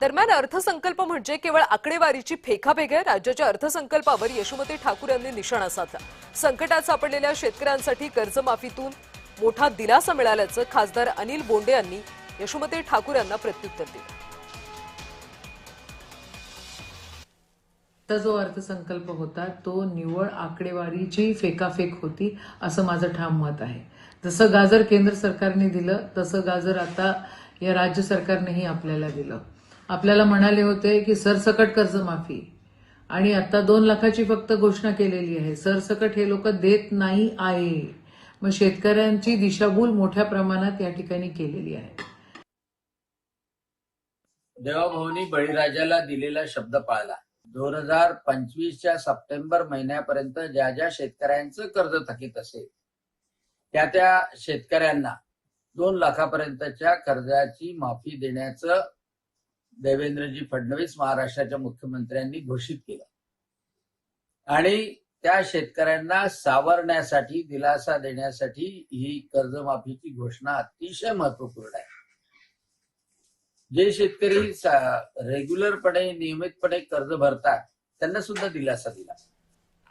दरम्यान अर्थसंकल्प म्हणजे केवळ आकडेवारीची फेकाफेक आहे. राज्याच्या अर्थसंकल्पावर यशोमती ठाकूर यांनी निशाणा साधला. संकटात सापडलेल्या शेतकऱ्यांसाठी कर्जमाफीतून मोठा दिलासा मिळाल्याचं खासदार अनिल बोंडे यांनी यशोमती ठाकूर यांना प्रत्युत्तर दिलं. जो अर्थसंकल्प होता तो निव्वळ आकडेवारीची फेकाफेक होती असं माझं ठाम मत आहे. जसं गाजर केंद्र सरकारने दिलं तसं गाजर आता या राज्य सरकारनेही आपल्याला दिलं. आपल्याला म्हणाले होते की सरसकट कर्जमाफी आणि आता 2 लाखाची फक्त घोषणा केलेली आहे. सरसकट हे लोक देत नाही आहे. मग शेतकऱ्यांची दिशाभूल मोठ्या प्रमाणात या ठिकाणी केलेली आहे. देवाभाऊनी बळीराजाला दिलेला शब्द पाळला. 2025च्या सप्टेंबर महिन्यापर्यंत ज्या ज्या शेतकऱ्यांचं कर्ज थकीत असेल त्या शेतकऱ्यांना 2 लाखापर्यंतच्या कर्जाची माफी देण्याचं देवेंद्रजी फडणवीस महाराष्ट्राच्या मुख्यमंत्र्यांनी घोषित केलं आणि त्या शेतकऱ्यांना सावरण्यासाठी, दिलासा देण्यासाठी ही कर्जमाफीची घोषणा अतिशय महत्वपूर्ण आहे. जे शेतकरी रेग्युलरपणे, नियमितपणे कर्ज भरतात त्यांना सुद्धा दिलासा दिला.